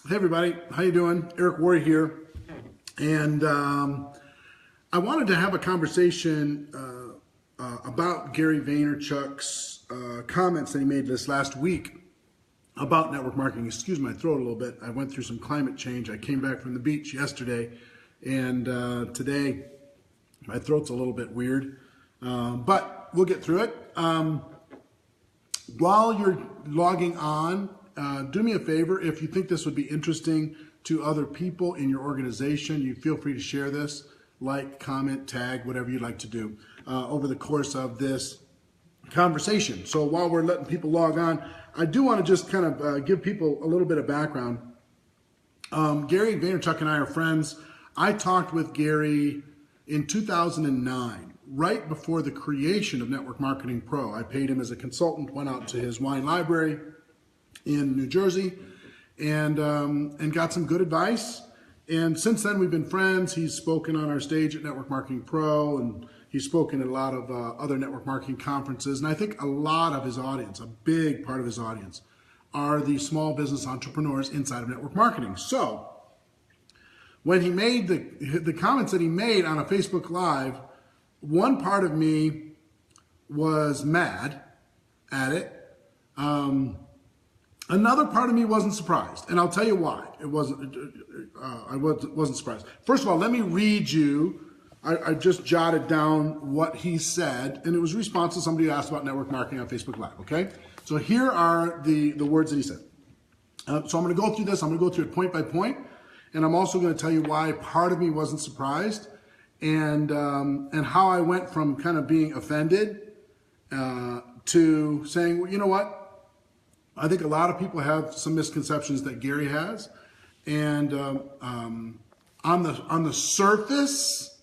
Hey everybody, how you doing? Eric Worre here, and I wanted to have a conversation about Gary Vaynerchuk's comments that he made this last week about network marketing. Excuse my throat a little bit. I went through some climate change. I came back from the beach yesterday, and today my throat's a little bit weird, but we'll get through it. While you're logging on, do me a favor. If you think this would be interesting to other people in your organization, you feel free to share this, like, comment, tag, whatever you'd like to do over the course of this conversation. So while we're letting people log on, I do want to just kind of give people a little bit of background. Gary Vaynerchuk and I are friends. I talked with Gary in 2009. Right before the creation of Network Marketing Pro. I paid him as a consultant, went out to his wine library in New Jersey and got some good advice. And since then we've been friends. He's spoken on our stage at Network Marketing Pro, and he's spoken at a lot of other network marketing conferences. And I think a lot of his audience, a big part of his audience, are the small business entrepreneurs inside of network marketing. So when he made the comments that he made on a Facebook Live, one part of me was mad at it. Another part of me wasn't surprised, and I'll tell you why. I wasn't surprised. First of all, let me read you. I just jotted down what he said, and it was a response to somebody who asked about network marketing on Facebook Live. Okay, so here are the words that he said. So I'm going to go through this. I'm going to go through it point by point, and I'm also going to tell you why part of me wasn't surprised. And how I went from kind of being offended to saying, well, you know what? I think a lot of people have some misconceptions that Gary has, and on the surface,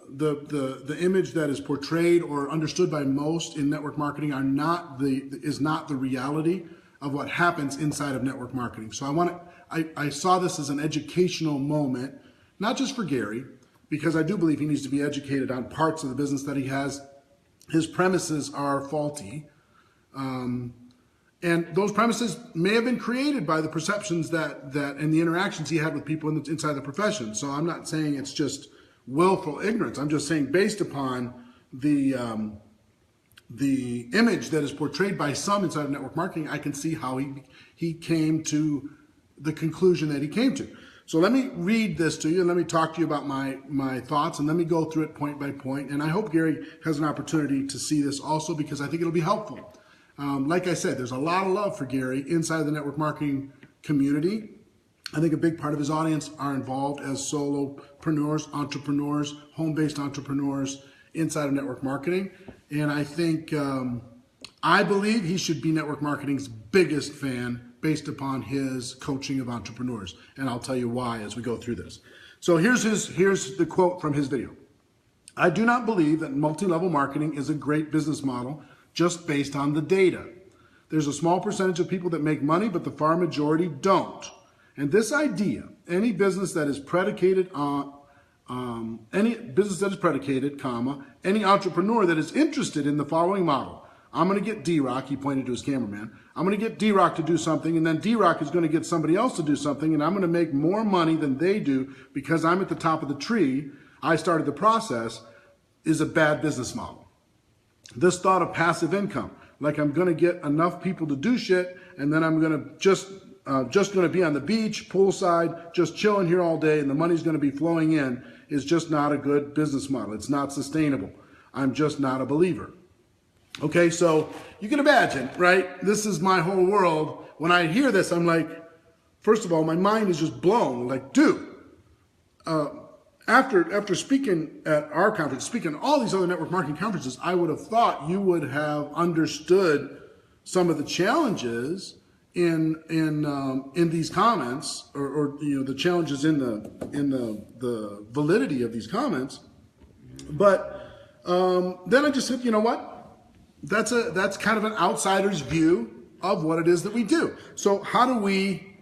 the image that is portrayed or understood by most in network marketing is not the reality of what happens inside of network marketing. So I saw this as an educational moment, not just for Gary, because I do believe he needs to be educated on parts of the business that he has. His premises are faulty. And those premises may have been created by the perceptions that and the interactions he had with people inside the profession. So I'm not saying it's just willful ignorance. I'm just saying based upon the image that is portrayed by some inside of network marketing, I can see how he came to the conclusion that he came to. So let me read this to you, and let me talk to you about my thoughts, and let me go through it point by point. And I hope Gary has an opportunity to see this also, because I think it'll be helpful. Like I said, there's a lot of love for Gary inside the network marketing community. I think a big part of his audience are involved as solopreneurs, entrepreneurs, home-based entrepreneurs inside of network marketing. And I think, I believe he should be network marketing's biggest fan based upon his coaching of entrepreneurs. And I'll tell you why as we go through this. So here's the quote from his video. I do not believe that multi-level marketing is a great business model just based on the data. There's a small percentage of people that make money, but the far majority don't. And this idea, any business that is predicated, comma, any entrepreneur that is interested in the following model. I'm going to get D-Rock, he pointed to his cameraman. I'm going to get D-Rock to do something, and then D-Rock is going to get somebody else to do something, and I'm going to make more money than they do because I'm at the top of the tree. I started the process, is a bad business model. This thought of passive income, like I'm going to get enough people to do shit, and then I'm going to just going to be on the beach, poolside, just chilling here all day, and the money's going to be flowing in, is just not a good business model. It's not sustainable. I'm just not a believer. Okay, so you can imagine, right? This is my whole world. When I hear this, I'm like, first of all, my mind is just blown. Like, dude, after speaking at our conference, speaking at all these other network marketing conferences, I would have thought you would have understood some of the challenges in these comments, or you know, the challenges in the validity of these comments. But then I just said, you know what? That's kind of an outsider's view of what it is that we do. So how do we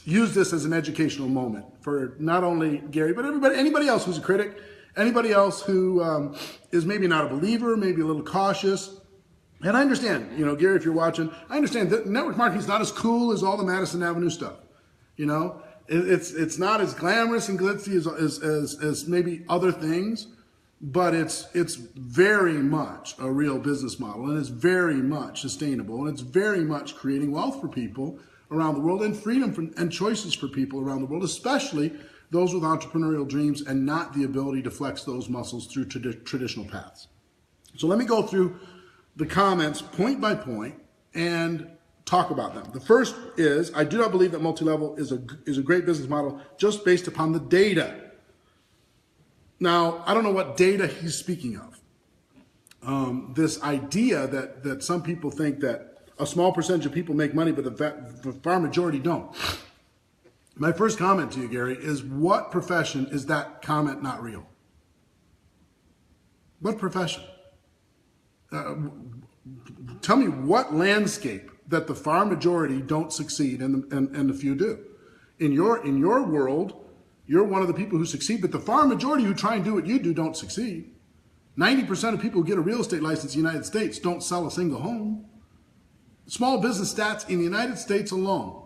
use this as an educational moment for not only Gary, but anybody else who's a critic, anybody else who is maybe not a believer, maybe a little cautious, And I understand, Gary, if you're watching, I understand that network marketing is not as cool as all the Madison Avenue stuff. It's not as glamorous and glitzy as maybe other things, but it's very much a real business model, and it's very much sustainable, and it's very much creating wealth for people around the world and freedom and choices for people around the world, especially those with entrepreneurial dreams and not the ability to flex those muscles through traditional paths. So let me go through the comments point by point and talk about them. The first is, I do not believe that multi-level is a great business model just based upon the data. Now, I don't know what data he's speaking of. This idea that some people think that a small percentage of people make money, but the far majority don't. My first comment to you, Gary, is what profession is that comment not real? What profession? Tell me what landscape that the far majority don't succeed and the few do. In your world, you're one of the people who succeed, but the far majority who try and do what you do don't succeed. 90% of people who get a real estate license in the United States don't sell a single home. Small business stats in the United States alone,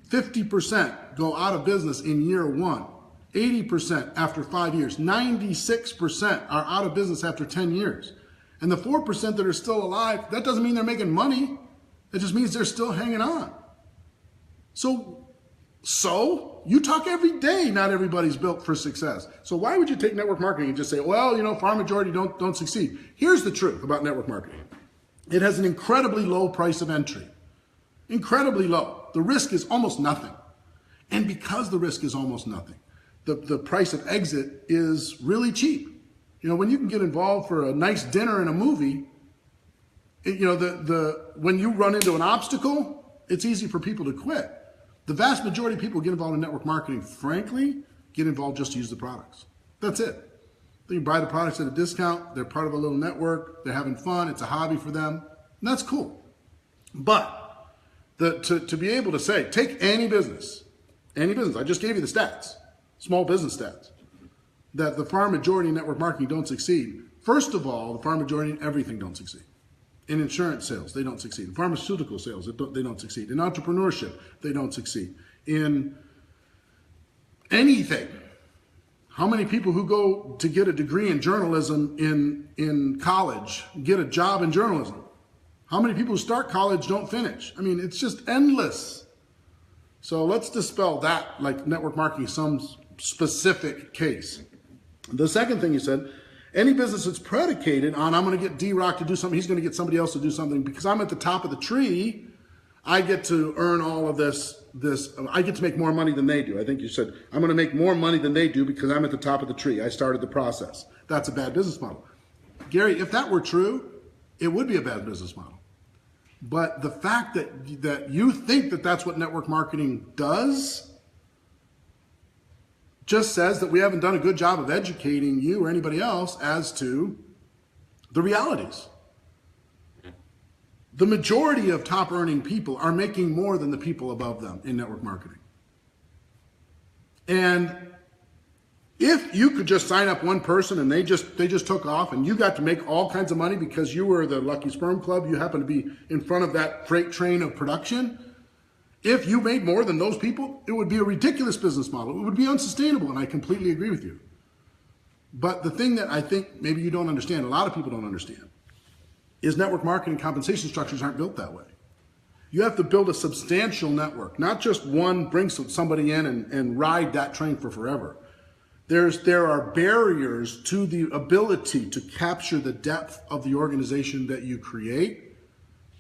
50% go out of business in year one, 80% after 5 years, 96% are out of business after 10 years. And the 4% that are still alive, that doesn't mean they're making money. It just means they're still hanging on. So you talk every day, not everybody's built for success. So why would you take network marketing and just say, well, far majority don't succeed? Here's the truth about network marketing. It has an incredibly low price of entry. Incredibly low. The risk is almost nothing. And because the risk is almost nothing, the price of exit is really cheap. When you can get involved for a nice dinner and a movie, when you run into an obstacle, it's easy for people to quit. The vast majority of people who get involved in network marketing, frankly, get involved just to use the products. That's it. They buy the products at a discount. They're part of a little network. They're having fun. It's a hobby for them. And that's cool. But to be able to say, take any business, I just gave you the stats, small business stats, that the far majority in network marketing don't succeed. First of all, the far majority in everything don't succeed. In insurance sales, they don't succeed. In pharmaceutical sales, they don't succeed. In entrepreneurship, they don't succeed. In anything. How many people who go to get a degree in journalism in college get a job in journalism? How many people who start college don't finish? I mean, it's just endless. So let's dispel that, like network marketing, some specific case. The second thing you said, any business that's predicated on I'm going to get D-Rock to do something, he's going to get somebody else to do something, because I'm at the top of the tree, I get to earn all of this, I get to make more money than they do. I think you said, I'm going to make more money than they do because I'm at the top of the tree. I started the process. That's a bad business model. Gary, if that were true, it would be a bad business model. But the fact that you think that that's what network marketing does just says that we haven't done a good job of educating you or anybody else as to the realities. The majority of top earning people are making more than the people above them in network marketing. And if you could just sign up one person and they just took off and you got to make all kinds of money because you were the Lucky Sperm Club, you happened to be in front of that freight train of production, if you made more than those people, it would be a ridiculous business model. It would be unsustainable, and I completely agree with you. But the thing that I think maybe you don't understand, a lot of people don't understand, is network marketing compensation structures aren't built that way. You have to build a substantial network, not just one, bring somebody in and ride that train for forever. There are barriers to the ability to capture the depth of the organization that you create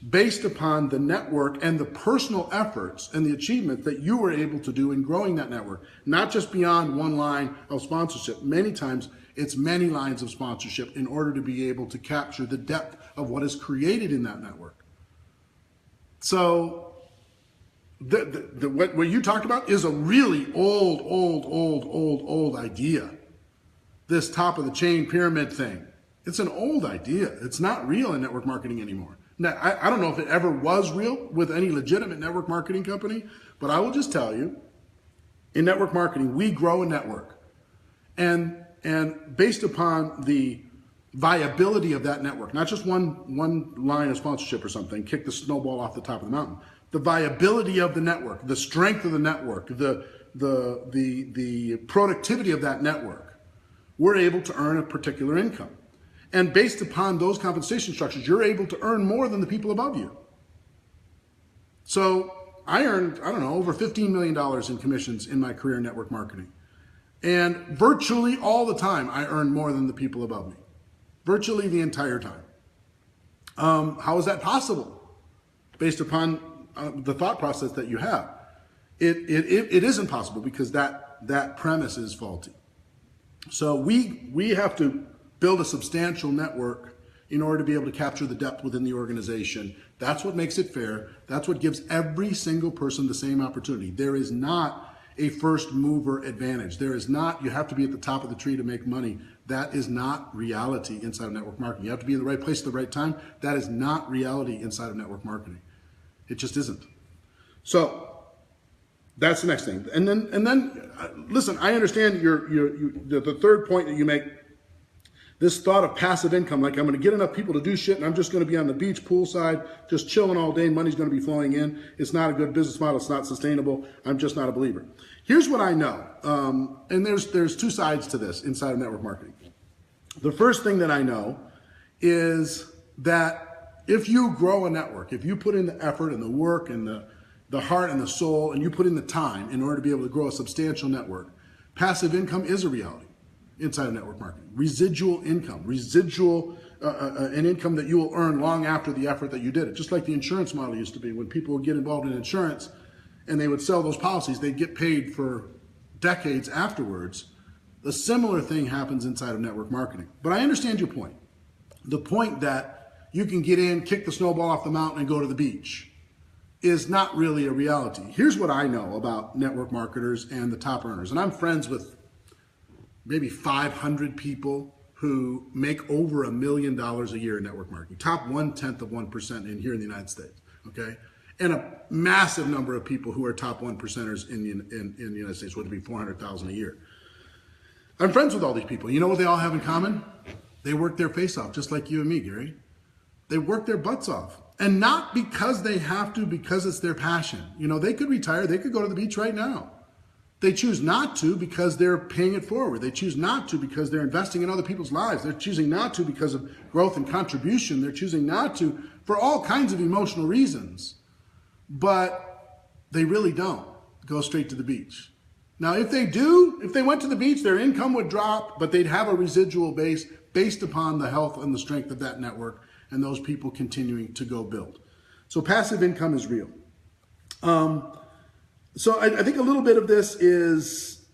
based upon the network and the personal efforts and the achievement that you were able to do in growing that network, not just beyond one line of sponsorship. Many times it's many lines of sponsorship in order to be able to capture the depth of what is created in that network. So what you talked about is a really old idea. This top of the chain pyramid thing. It's an old idea. It's not real in network marketing anymore. Now, I don't know if it ever was real with any legitimate network marketing company, but I will just tell you, in network marketing, we grow a network. And based upon the viability of that network, not just one line of sponsorship or something, kick the snowball off the top of the mountain. The viability of the network, the strength of the network, the productivity of that network, we're able to earn a particular income. And based upon those compensation structures, you're able to earn more than the people above you. So I earned, I don't know, over $15 million in commissions in my career in network marketing. And virtually all the time, I earned more than the people above me. Virtually the entire time. How is that possible? Based upon the thought process that you have. It isn't possible because that premise is faulty. So we have to build a substantial network in order to be able to capture the depth within the organization. That's what makes it fair. That's what gives every single person the same opportunity. There is not a first mover advantage. There is not, you have to be at the top of the tree to make money. That is not reality inside of network marketing. You have to be in the right place at the right time. That is not reality inside of network marketing. It just isn't. So that's the next thing. And then listen, I understand the third point that you make, this thought of passive income, like I'm going to get enough people to do shit and I'm just going to be on the beach poolside, just chilling all day, money's going to be flowing in. It's not a good business model. It's not sustainable. I'm just not a believer. Here's what I know. And there's two sides to this inside of network marketing. The first thing that I know is that if you grow a network, if you put in the effort and the work and the heart and the soul, and you put in the time in order to be able to grow a substantial network, passive income is a reality inside of network marketing. Residual income, an income that you will earn long after the effort that you did it. Just like the insurance model used to be. When people would get involved in insurance and they would sell those policies, they'd get paid for decades afterwards. The similar thing happens inside of network marketing. But I understand your point. The point that you can get in, kick the snowball off the mountain and go to the beach is not really a reality. Here's what I know about network marketers and the top earners. And I'm friends with maybe 500 people who make over $1 million a year in network marketing. Top 0.1% in here in the United States, okay? And a massive number of people who are top 1%ers in the United States, would be 400,000 a year. I'm friends with all these people. You know what they all have in common? They work their face off, just like you and me, Gary. They work their butts off. And not because they have to, because it's their passion. You know, they could retire, they could go to the beach right now. They choose not to because they're paying it forward. They choose not to because they're investing in other people's lives. They're choosing not to because of growth and contribution. They're choosing not to for all kinds of emotional reasons. But they really don't go straight to the beach. Now, if they do, if they went to the beach, their income would drop, but they'd have a residual base based upon the health and the strength of that network and those people continuing to go build. So passive income is real. So I think a little bit of this is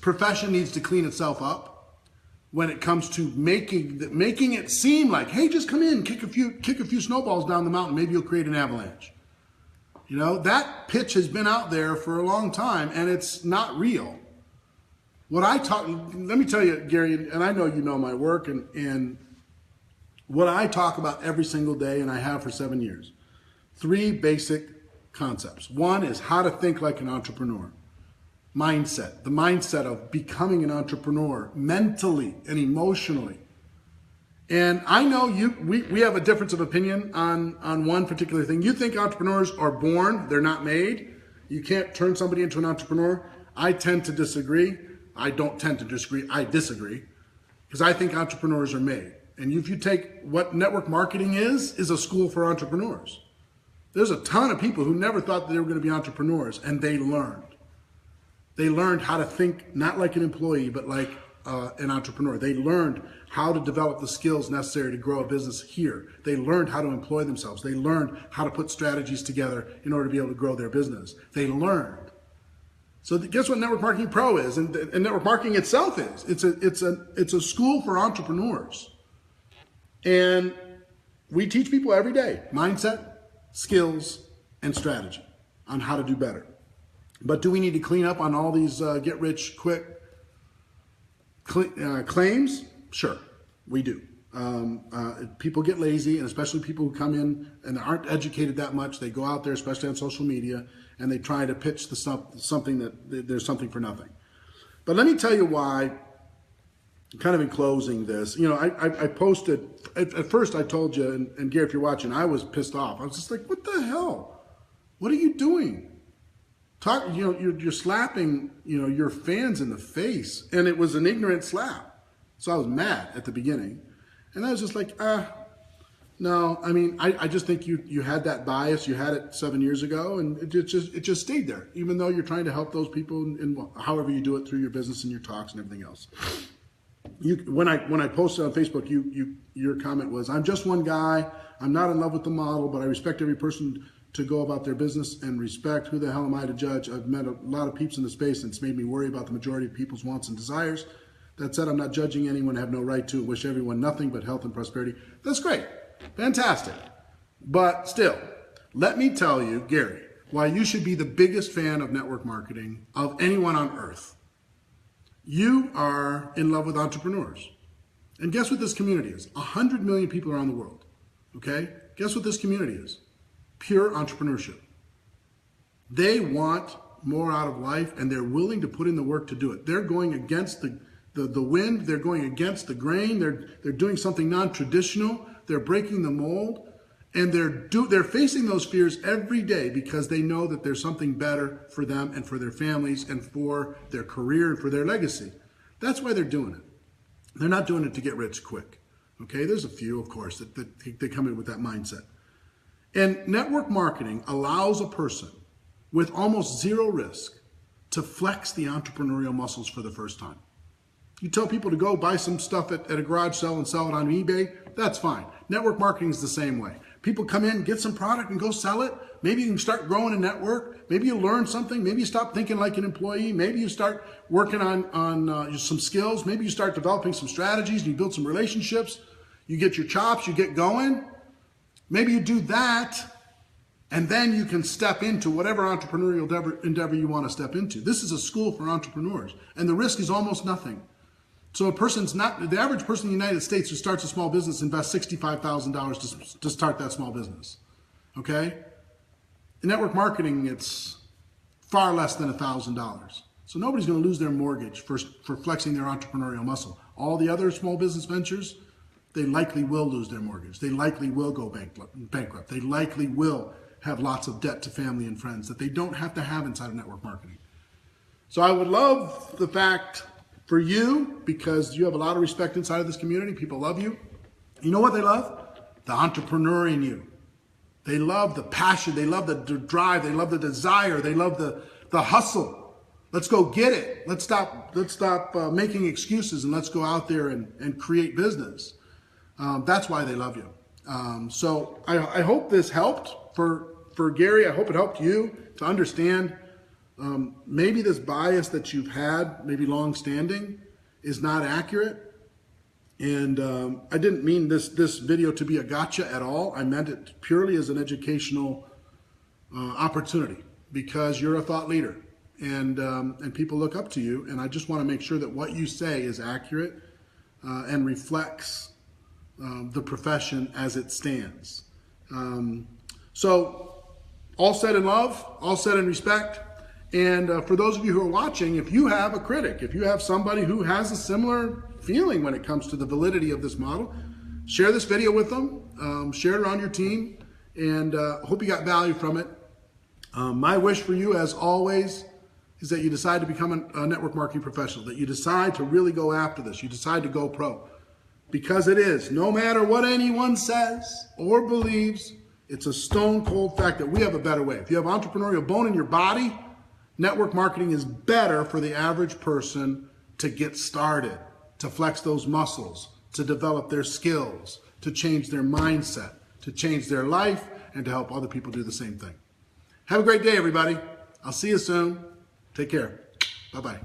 profession needs to clean itself up when it comes to making it seem like, hey, just come in, kick a few snowballs down the mountain, maybe you'll create an avalanche. You know, that pitch has been out there for a long time and it's not real. Let me tell you, Gary, and I know you know my work, and what I talk about every single day, and I have for 7 years, 3 basic concepts. One is how to think like an entrepreneur. Mindset, the mindset of becoming an entrepreneur mentally and emotionally. And I know we have a difference of opinion on one particular thing. You think entrepreneurs are born, they're not made. You can't turn somebody into an entrepreneur. I tend to disagree. I don't tend to disagree, I disagree. Because I think entrepreneurs are made. And if you take what network marketing is a school for entrepreneurs. There's a ton of people who never thought that they were going to be entrepreneurs, and they learned. They learned how to think not like an employee, but like an entrepreneur. They learned how to develop the skills necessary to grow a business here. They learned how to employ themselves. They learned how to put strategies together in order to be able to grow their business. They learned. So guess what Network Marketing Pro is, and network marketing itself is. It's a school for entrepreneurs, and we teach people every day mindset, skills, and strategy on how to do better. But do we need to clean up on all these get-rich-quick claims? Sure, we do. People get lazy, and especially people who come in and aren't educated that much. They go out there, especially on social media, and they try to pitch something that there's something for nothing. But let me tell you why kind of in closing this, I posted, at first I told you, and Gary, if you're watching, I was pissed off. I was just like, what the hell? What are you doing? You're slapping, your fans in the face, and it was an ignorant slap. So I was mad at the beginning, and I was just like, no. I mean, I just think you had that bias. You had it 7 years ago, and it just stayed there. Even though you're trying to help those people in however you do it through your business and your talks and everything else. When I posted on Facebook, your comment was, "I'm just one guy. I'm not in love with the model, but I respect every person to go about their business and respect. Who the hell am I to judge? I've met a lot of peeps in the space, and it's made me worry about the majority of people's wants and desires. That said, I'm not judging anyone. I have no right to. Wish everyone nothing but health and prosperity." That's great. Fantastic. But still, let me tell you, Gary, why you should be the biggest fan of network marketing of anyone on earth. You are in love with entrepreneurs. And guess what this community is? 100 million people around the world. Okay? Guess what this community is? Pure entrepreneurship. They want more out of life, and they're willing to put in the work to do it. They're going against the wind. They're going against the grain. They're doing something non-traditional. They're breaking the mold, and they're facing those fears every day because they know that there's something better for them and for their families and for their career and for their legacy. That's why they're doing it. They're not doing it to get rich quick. Okay, there's a few, of course, that they come in with that mindset. And network marketing allows a person with almost zero risk to flex the entrepreneurial muscles for the first time. You tell people to go buy some stuff at a garage sale and sell it on eBay, that's fine. Network marketing is the same way. People come in, get some product and go sell it. Maybe you can start growing a network. Maybe you learn something. Maybe you stop thinking like an employee. Maybe you start working on some skills. Maybe you start developing some strategies and you build some relationships. You get your chops, you get going. Maybe you do that, and then you can step into whatever entrepreneurial endeavor you want to step into. This is a school for entrepreneurs, and the risk is almost nothing. So the average person in the United States who starts a small business invests $65,000 to start that small business, okay? In network marketing, it's far less than $1,000. So nobody's gonna lose their mortgage for flexing their entrepreneurial muscle. All the other small business ventures, they likely will lose their mortgage. They likely will go bankrupt. They likely will have lots of debt to family and friends that they don't have to have inside of network marketing. So I would love the fact for you, because you have a lot of respect inside of this community. People love you. You know what they love? The entrepreneur in you. They love the passion. They love the drive. They love the desire. They love the hustle. Let's go get it. Let's stop making excuses and let's go out there and create business. That's why they love you. So I hope this helped for Gary. I hope it helped you to understand maybe this bias that you've had, maybe long-standing, is not accurate. And I didn't mean this video to be a gotcha at all. I meant it purely as an educational opportunity, because you're a thought leader and people look up to you. And I just want to make sure that what you say is accurate and reflects the profession as it stands. So all said in love, all said in respect. And for those of you who are watching, if you have a critic, if you have somebody who has a similar feeling when it comes to the validity of this model, share this video with them, share it around your team, and hope you got value from it. My wish for you, as always, is that you decide to become a network marketing professional, that you decide to really go after this, you decide to go pro. Because it is, no matter what anyone says or believes, it's a stone cold fact that we have a better way. If you have entrepreneurial bone in your body, network marketing is better for the average person to get started, to flex those muscles, to develop their skills, to change their mindset, to change their life, and to help other people do the same thing. Have a great day, everybody. I'll see you soon. Take care. Bye-bye.